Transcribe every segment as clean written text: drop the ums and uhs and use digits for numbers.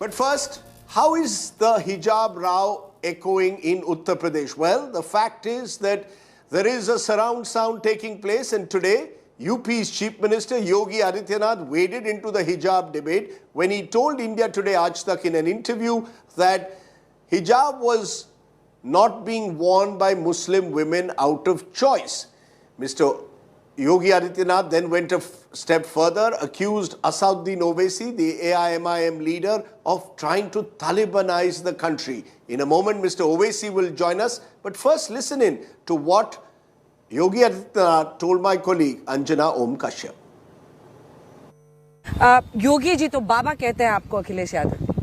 But first, how is the hijab row echoing in Uttar Pradesh? Well, the fact is that there is a surround sound taking place, and today UP's Chief Minister Yogi Adityanath waded into the hijab debate when he told India Today Aaj Tak in an interview that hijab was not being worn by Muslim women out of choice. Mr. Yogi Adityanath then went a step further, accused Asaduddin Owaisi, the AIMIM leader, of trying to Talibanize the country. In a moment, Mr. Owaisi will join us. But first, listen in to what Yogi Adityanath told my colleague Anjana Om Kashyap. Yogi ji तो बाबा कहते हैं आपको, अखिलेश यादव।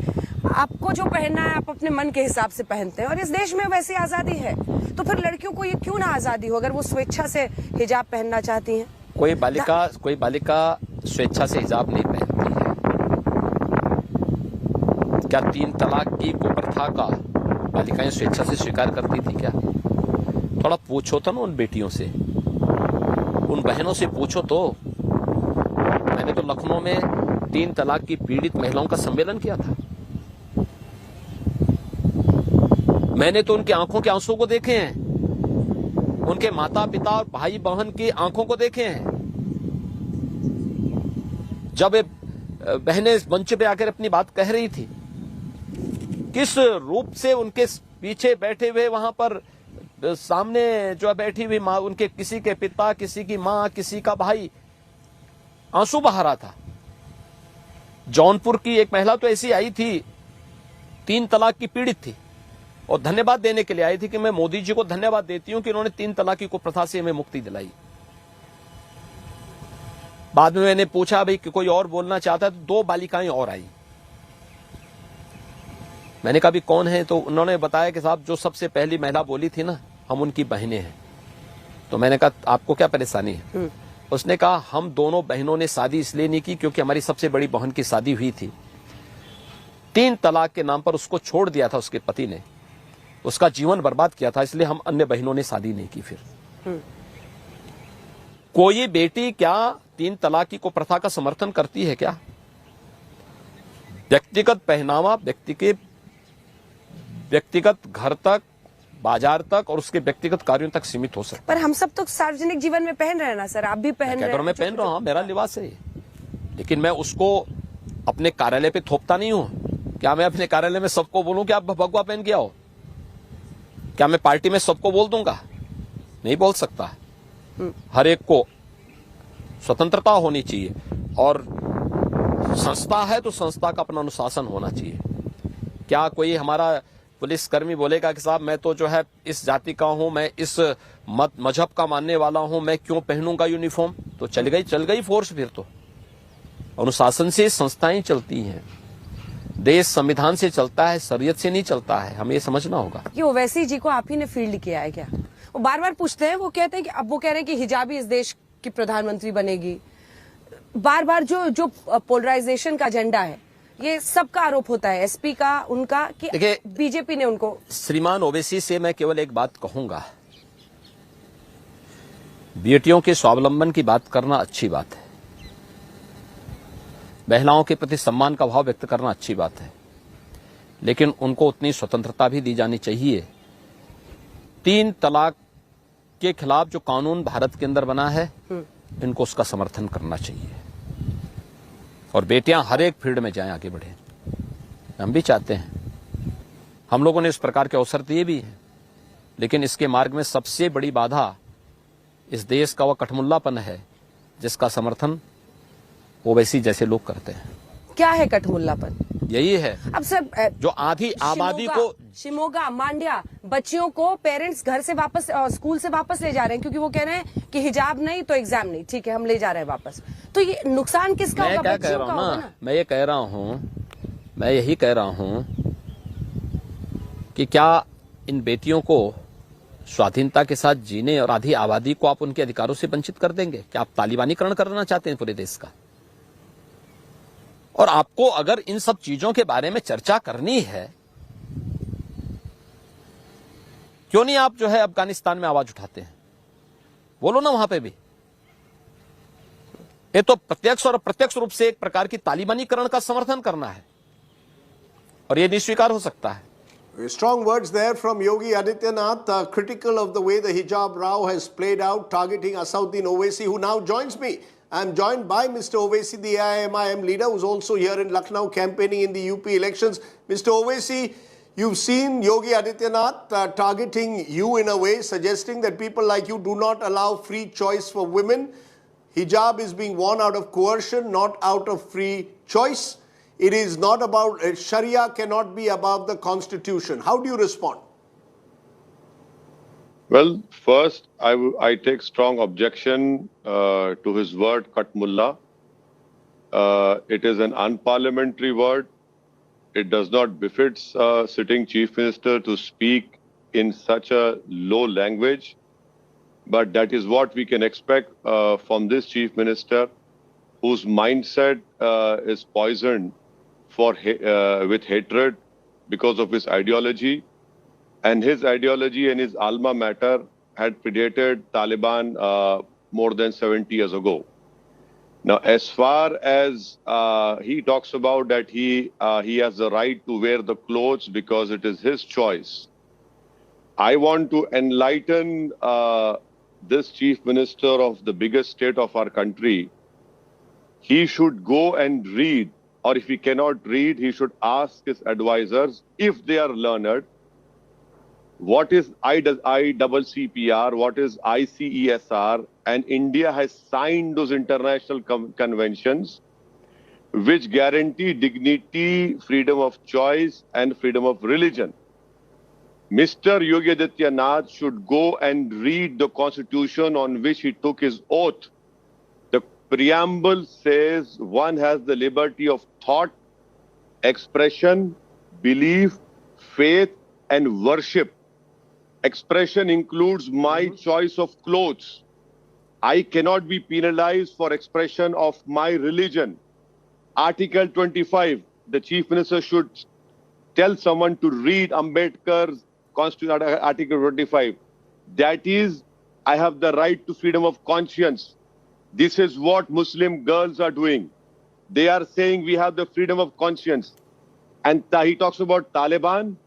आपको जो पहनना है आप अपने मन के हिसाब से पहनते हैं और इस देश में वैसी आजादी है, तो फिर लड़कियों को ये क्यों ना आजादी हो अगर वो स्वेच्छा से हिजाब पहनना चाहती हैं? कोई बालिका स्वेच्छा से हिजाब नहीं पहनती है। क्या 3 तलाक की कुप्रथा का बालिकाएं स्वेच्छा से स्वीकार करती थी क्या? थोड़ा पूछो तो ना उन बेटियों से, उन बहनों से पूछो तो। मैंने तो लखनऊ में 3 तलाक की पीड़ित महिलाओं का सम्मेलन किया था। मैंने तो उनकी आंखों के आंसू को देखे हैं, उनके माता पिता और भाई बहन की आंखों को देखे हैं। जब बहनें मंच पे आकर अपनी बात कह रही थी, किस रूप से उनके पीछे बैठे हुए वहां पर सामने जो बैठी हुई मां, उनके किसी के पिता, किसी की मां, किसी का भाई आंसू बहा रहा था। जौनपुर की एक महिला तो ऐसी आई थी, 3 तलाक की पीड़ित थी और धन्यवाद देने के लिए आई थी कि मैं मोदी जी को धन्यवाद देती हूं कि उन्होंने 3 तलाक की कुप्रथा से हमें मुक्ति दिलाई। बाद में मैंने पूछा भाई कि कोई और बोलना चाहता है, तो 2 बालिकाएं और आई। मैंने कहा भी कौन है, तो उन्होंने बताया कि साहब जो सबसे पहली महिला बोली थी ना, हम उनकी बहनें हैं। तो मैंने कहा आपको क्या परेशानी है? उसने कहा हम दोनों बहनों ने शादी इसलिए नहीं की क्योंकि हमारी सबसे बड़ी बहन की शादी हुई थी, 3 तलाक के नाम पर उसको छोड़ दिया था उसके पति ने, उसका जीवन बर्बाद किया था, इसलिए हम अन्य बहनों ने शादी नहीं की। फिर कोई बेटी क्या 3 तलाक की कुप्रथा का समर्थन करती है क्या? व्यक्तिगत पहनावा व्यक्तिगत घर तक, बाजार तक और उसके व्यक्तिगत कार्यों तक सीमित हो सकता। पर हम सब तो सार्वजनिक जीवन में पहन रहे हैं ना सर, आप भी पहन रहे हैं। मैं पहन रहा हूं, मेरा लिबास है, लेकिन मैं उसको अपने कार्यालय पे थोपता नहीं हूं। क्या मैं अपने कार्यालय में सबको बोलूं कि आप भगवा पहन के आओ? क्या मैं पार्टी में सबको बोल दूंगा? नहीं बोल सकता। हर एक को स्वतंत्रता होनी चाहिए और संस्था है तो संस्था का अपना अनुशासन होना चाहिए। क्या कोई हमारा पुलिसकर्मी बोलेगा कि साहब मैं तो जो है इस जाति का हूं, मैं इस मजहब का मानने वाला हूं, मैं क्यों पहनूंगा यूनिफॉर्म? तो चल गई फोर्स। फिर तो अनुशासन से संस्थाएं चलती हैं, देश संविधान से चलता है, शरीयत से नहीं चलता है। हमें ये समझना होगा। ये ओवैसी जी को आप ही ने फील्ड किया है क्या? वो बार बार पूछते हैं, वो कहते हैं कि अब वो कह रहे हैं कि हिजाबी इस देश की प्रधानमंत्री बनेगी। बार बार जो पोलराइजेशन का एजेंडा है, ये सबका आरोप होता है, एसपी का, उनका, कि बीजेपी ने उनको। श्रीमान ओवैसी से मैं केवल एक बात कहूंगा, बेटियों के स्वावलंबन की बात करना अच्छी बात है, महिलाओं के प्रति सम्मान का भाव व्यक्त करना अच्छी बात है, लेकिन उनको उतनी स्वतंत्रता भी दी जानी चाहिए। 3 तलाक के खिलाफ जो कानून भारत के अंदर बना है, इनको उसका समर्थन करना चाहिए और बेटियां हर एक फील्ड में जाएं, आगे बढ़े। हम भी चाहते हैं, हम लोगों ने इस प्रकार के अवसर दिए भी हैं, लेकिन इसके मार्ग में सबसे बड़ी बाधा इस देश का वह कठमुल्लापन है जिसका समर्थन ओवैसी जैसे लोग करते हैं। क्या है कठमुल्लापन? यही है अब सर, जो आधी आबादी को, शिमोगा, मांड्या, बच्चियों को पेरेंट्स घर से वापस, स्कूल से वापस ले जा रहे हैं क्योंकि वो कह रहे हैं कि हिजाब नहीं तो एग्जाम नहीं, ठीक है हम ले जा रहे हैं वापस। तो ये नुकसान किसका होगा? मैं क्या कह रहा हूँ ना, मैं यही कह रहा हूँ कि क्या इन बेटियों को स्वाधीनता के साथ जीने और आधी आबादी को आप उनके अधिकारों से वंचित कर देंगे? क्या आप तालिबानीकरण करना चाहते हैं पूरे देश का? और आपको अगर इन सब चीजों के बारे में चर्चा करनी है, क्यों नहीं आप जो है अफगानिस्तान में आवाज उठाते हैं? बोलो ना वहां पे भी। ये तो प्रत्यक्ष और अप्रत्यक्ष रूप से एक प्रकार की तालिबानीकरण का समर्थन करना है। और ये नहीं स्वीकार हो सकता है। Strong words there from Yogi Adityanath, critical of the way the hijab row has played out, targeting Asaduddin Owaisi, who now joins me. I'm joined by Mr. Owaisi, the AIMIM leader, who's also here in Lucknow campaigning in the UP elections. Mr. Owaisi, you've seen Yogi Adityanath targeting you in a way, suggesting that people like you do not allow free choice for women. Hijab is being worn out of coercion, not out of free choice. It is not about, Sharia cannot be above the constitution. How do you respond? Well, first, I take strong objection to his word, cut mullah. It is an unparliamentary word. It does not befit sitting chief minister to speak in such a low language. But that is what we can expect from this chief minister, whose mindset is poisoned with hatred because of his ideology. And his ideology and his alma mater had predated Taliban more than 70 years ago. Now, as far as he talks about that he has the right to wear the clothes because it is his choice, I want to enlighten this chief minister of the biggest state of our country. He should go and read, or if he cannot read, he should ask his advisors, if they are learned, what is ICCPR, what is ICESR, and India has signed those international conventions which guarantee dignity, freedom of choice, and freedom of religion. Mr. Yogi Adityanath should go and read the constitution on which he took his oath. The preamble says one has the liberty of thought, expression, belief, faith, and worship. Expression includes my choice of clothes. I cannot be penalized for expression of my religion. Article 25, the chief minister should tell someone to read Ambedkar's Constitution, Article 25. That is, I have the right to freedom of conscience. This is what Muslim girls are doing. They are saying we have the freedom of conscience. And he talks about Taliban.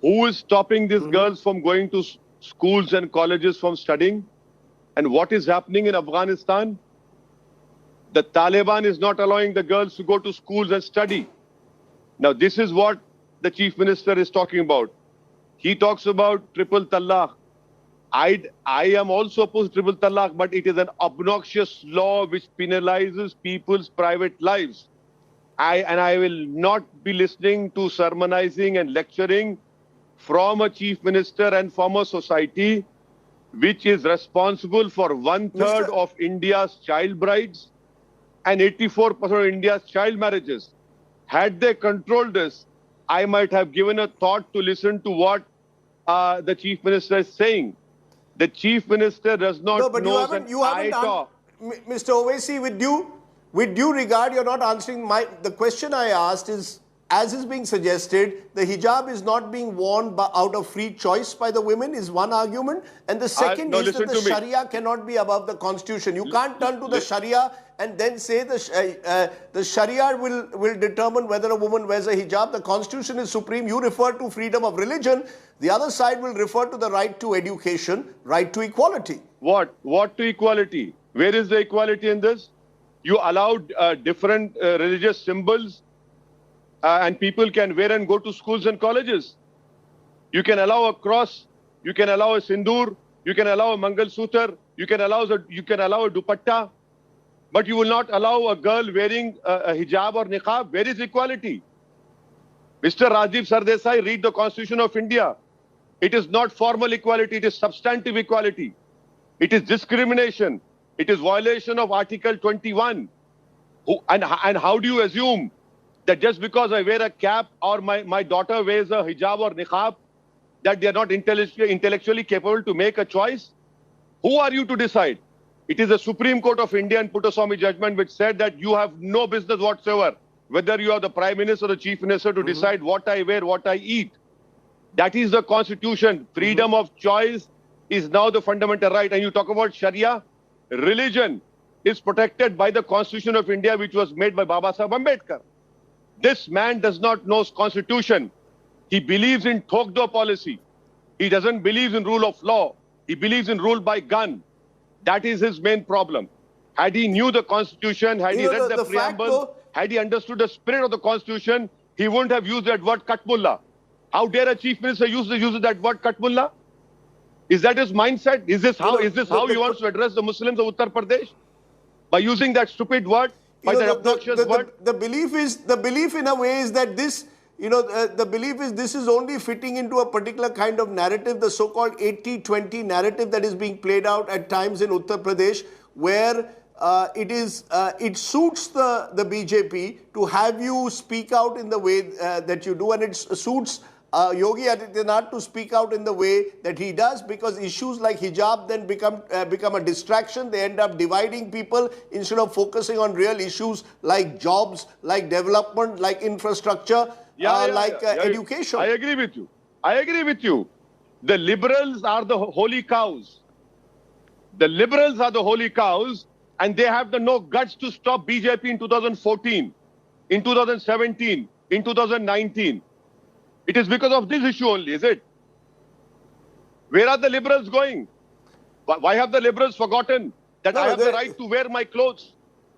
Who is stopping these girls from going to schools and colleges from studying? And what is happening in Afghanistan? The Taliban is not allowing the girls to go to schools and study. Now, this is what the chief minister is talking about. He talks about triple talaq. I am also opposed to triple talaq, but it is an obnoxious law which penalizes people's private lives. I will not be listening to sermonizing and lecturing from a chief minister and from a society which is responsible for 1/3 of India's child brides and 84% of India's child marriages. Had they controlled this, I might have given a thought to listen to what the chief minister is saying. The chief minister does not know. No, but you haven't Mr. Owaisi, with due regard, you're not answering the question I asked is, as is being suggested, the hijab is not being worn out of free choice by the women is one argument. And the second is that the Sharia cannot be above the constitution. You can't turn to the Sharia and then say the Sharia will determine whether a woman wears a hijab. The constitution is supreme. You refer to freedom of religion. The other side will refer to the right to education, right to equality. What to equality? Where is the equality in this? You allowed different religious symbols and people can wear and go to schools and colleges. You can allow a cross, you can allow a sindoor, you can allow a mangal sutra, you can allow a dupatta, but you will not allow a girl wearing a hijab or niqab. Where is equality? Mr. Rajdeep Sardesai, read the Constitution of India. It is not formal equality, it is substantive equality. It is discrimination. It is violation of Article 21. And how do you assume that just because I wear a cap or my daughter wears a hijab or niqab, that they are not intellectually capable to make a choice? Who are you to decide? It is the Supreme Court of India and Puttaswamy judgment which said that you have no business whatsoever, whether you are the Prime Minister or the Chief Minister, to decide what I wear, what I eat. That is the Constitution. Freedom of choice is now the fundamental right. And you talk about Sharia, religion is protected by the Constitution of India, which was made by Baba Sahib Ambedkar. This man does not know constitution. He believes in thok policy. He doesn't believe in rule of law. He believes in rule by gun. That is his main problem. Had he knew the constitution, had he read the preamble, had he understood the spirit of the constitution, he wouldn't have used that word Katmullah. How dare a chief minister use that word Katmullah? Is that his mindset? Is this how he wants to address the Muslims of Uttar Pradesh? By using that stupid word, by that obnoxious word? The belief in a way is that this, the belief is this is only fitting into a particular kind of narrative, the so-called 80-20 narrative that is being played out at times in Uttar Pradesh, where it suits the BJP to have you speak out in the way that you do, and it suits Yogi Adityanath to speak out in the way that he does, because issues like hijab then become a distraction. They end up dividing people instead of focusing on real issues like jobs, like development, like infrastructure, education. I agree with you. I agree with you. The liberals are the holy cows. The liberals are the holy cows, and they have the no guts to stop BJP in 2014, in 2017, in 2019. It is because of this issue only, is it? Where are the liberals going? Why have the liberals forgotten that I have the right to wear my clothes?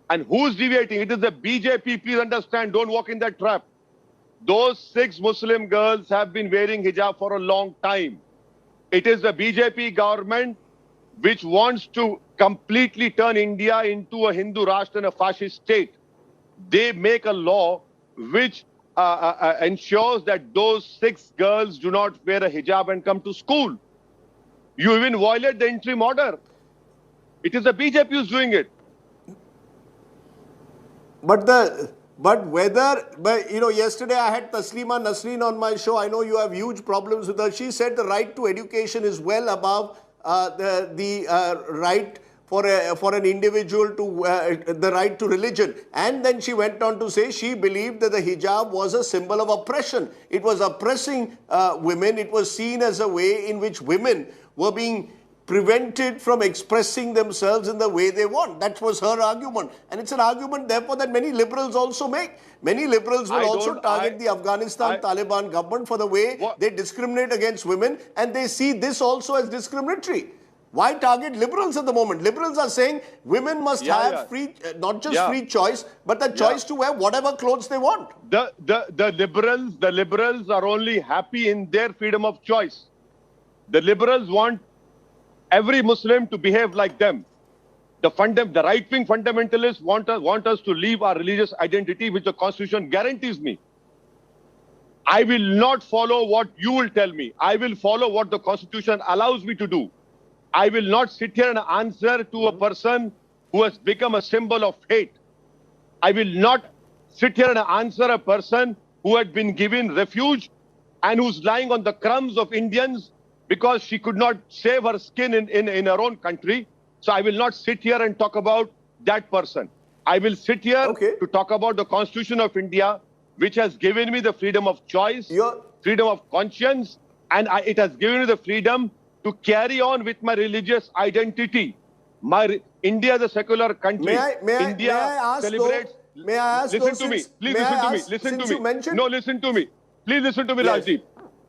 And who's deviating? It is the BJP. Please understand, don't walk in that trap. Those 6 Muslim girls have been wearing hijab for a long time. It is the BJP government which wants to completely turn India into a Hindu Rashtra and a fascist state. They make a law which ensures that those 6 girls do not wear a hijab and come to school. You even violate the interim order. It is the BJP who's doing it. Yesterday I had Taslima Nasreen on my show. I know you have huge problems with her. She said the right to education is well above the right for an individual to the right to religion. And then she went on to say she believed that the hijab was a symbol of oppression. It was oppressing women. It was seen as a way in which women were being prevented from expressing themselves in the way they want. That was her argument. And it's an argument, therefore, that many liberals also make. Many liberals will also target the Afghanistan Taliban government for the way they discriminate against women, and they see this also as discriminatory. Why target liberals at the moment? Liberals are saying women must have free, not just free choice, but the choice to wear whatever clothes they want. The liberals are only happy in their freedom of choice. The liberals want every Muslim to behave like them. The right-wing fundamentalists want us to leave our religious identity, which the Constitution guarantees me. I will not follow what you will tell me. I will follow what the Constitution allows me to do. I will not sit here and answer to a person who has become a symbol of hate. I will not sit here and answer a person who had been given refuge and who's lying on the crumbs of Indians because she could not save her skin in her own country. So I will not sit here and talk about that person. I will sit here to talk about the Constitution of India, which has given me the freedom of choice, freedom of conscience, and it has given me the freedom to carry on with my religious identity. India is a secular country. May I ask, listen to me. Please listen to me. No, listen to me. Please listen to me, Rajdeep.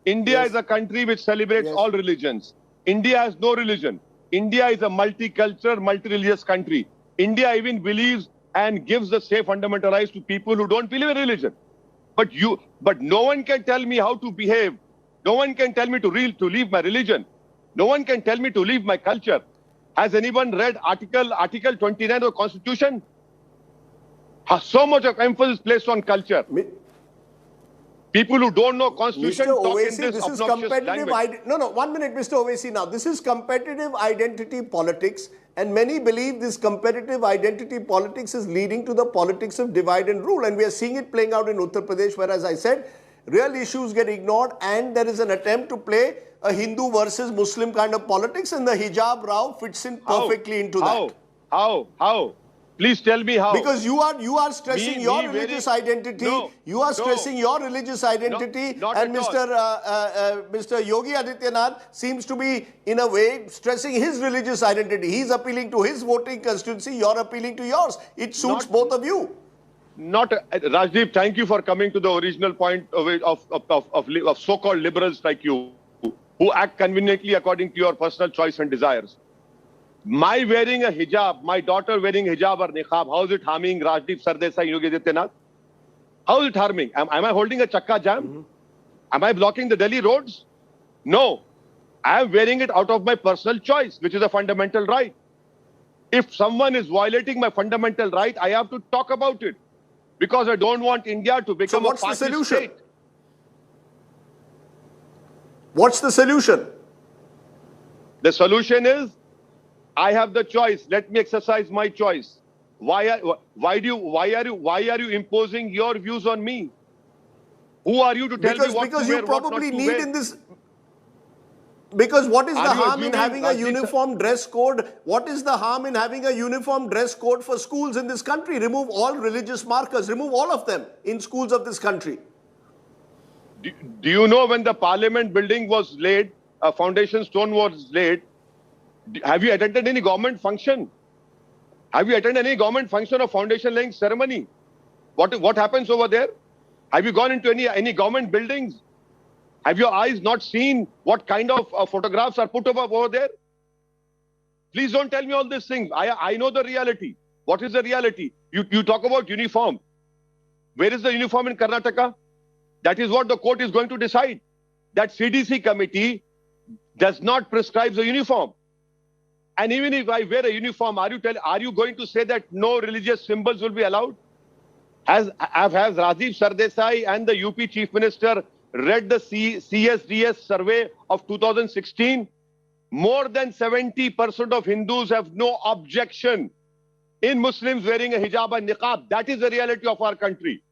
India is a country which celebrates all religions. India has no religion. India is a multicultural, multi-religious country. India even believes and gives the safe fundamental rights to people who don't believe in religion. But no one can tell me how to behave. No one can tell me to leave my religion. No one can tell me to leave my culture. Has anyone read Article 29 of the Constitution? Has so much of emphasis placed on culture. People who don't know Constitution Mr. talk Owaisi, in this obnoxious language. No, 1 minute, Mr. Owaisi. Now, this is competitive identity politics, and many believe this competitive identity politics is leading to the politics of divide and rule. And we are seeing it playing out in Uttar Pradesh, where, as I said, real issues get ignored, and there is an attempt to play a Hindu versus Muslim kind of politics, and the hijab row fits in perfectly into that. How? Please tell me how. Because you are stressing your religious identity. You are stressing your religious identity, and Mr. Yogi Adityanath seems to be, in a way, stressing his religious identity. He's appealing to his voting constituency. You're appealing to yours. It suits both of you. not Rajdeep, thank you for coming to the original point of so-called liberals like you, who act conveniently according to your personal choice and desires. My wearing a hijab, my daughter wearing hijab or niqab, how is it harming Rajdeep Sardesai and Yogi Adityanath? How is it harming? Am I holding a chakka jam? Am I blocking the Delhi roads? No. I am wearing it out of my personal choice, which is a fundamental right. If someone is violating my fundamental right, I have to talk about it. Because I don't want India to become a fascist state. So what's the solution? What's the solution? The solution is, I have the choice. Let me exercise my choice. Why are you imposing your views on me? Who are you to tell me what to wear, what not to wear? Because you probably need in this. Because what is the harm in having a uniform dress code? What is the harm in having a uniform dress code for schools in this country? Remove all religious markers. Remove all of them in schools of this country. Do you know when the parliament building was laid, a foundation stone was laid, have you attended any government function? Have you attended any government function or foundation laying ceremony? What happens over there? Have you gone into any government buildings? Have your eyes not seen what kind of photographs are put up over there? Please don't tell me all these things. I know the reality. What is the reality? You talk about uniform. Where is the uniform in Karnataka? That is what the court is going to decide. That CDC committee does not prescribe the uniform. And even if I wear a uniform, are you going to say that no religious symbols will be allowed? Has Rajdeep Sardesai and the UP Chief Minister read the CSDS survey of 2016? More than 70% of Hindus have no objection in Muslims wearing a hijab and niqab. That is the reality of our country.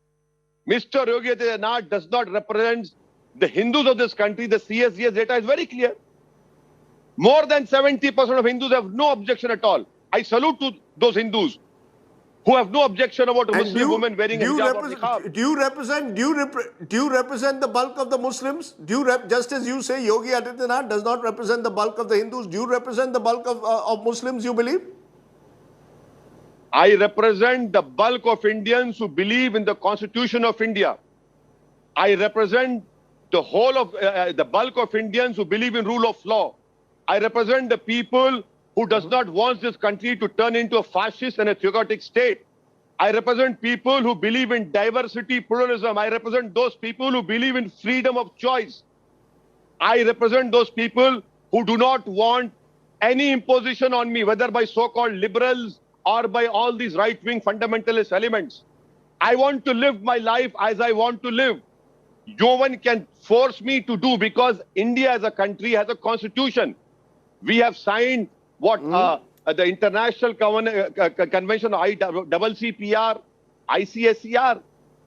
Mr. Yogi Adityanath does not represent the Hindus of this country. The CSDS data is very clear. More than 70% of Hindus have no objection at all. I salute to those Hindus who have no objection about a Muslim woman wearing a hijab or niqab. Do you represent the bulk of the Muslims? Just as you say Yogi Adityanath does not represent the bulk of the Hindus, do you represent the bulk of Muslims, you believe? I represent the bulk of Indians who believe in the Constitution of India. I represent the whole of the bulk of Indians who believe in rule of law. I represent the people who does not want this country to turn into a fascist and a theocratic state. I represent people who believe in diversity, pluralism. I represent those people who believe in freedom of choice. I represent those people who do not want any imposition on me, whether by so-called liberals or by all these right-wing fundamentalist elements. I want to live my life as I want to live. No one can force me to do, because India as a country has a constitution. We have signed the International Convention of ICCPR, ICSCR.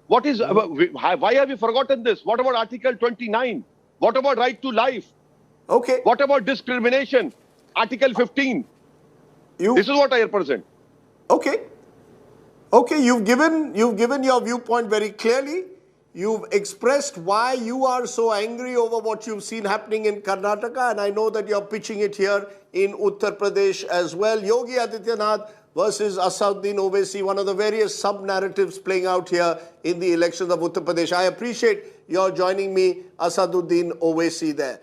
Why have you forgotten this? What about Article 29? What about right to life? Okay. What about discrimination? Article 15. This is what I represent. Okay. Okay, you've given your viewpoint very clearly. You've expressed why you are so angry over what you've seen happening in Karnataka, and I know that you're pitching it here in Uttar Pradesh as well. Yogi Adityanath versus Asaduddin Owaisi, one of the various sub-narratives playing out here in the elections of Uttar Pradesh. I appreciate your joining me, Asaduddin Owaisi, there.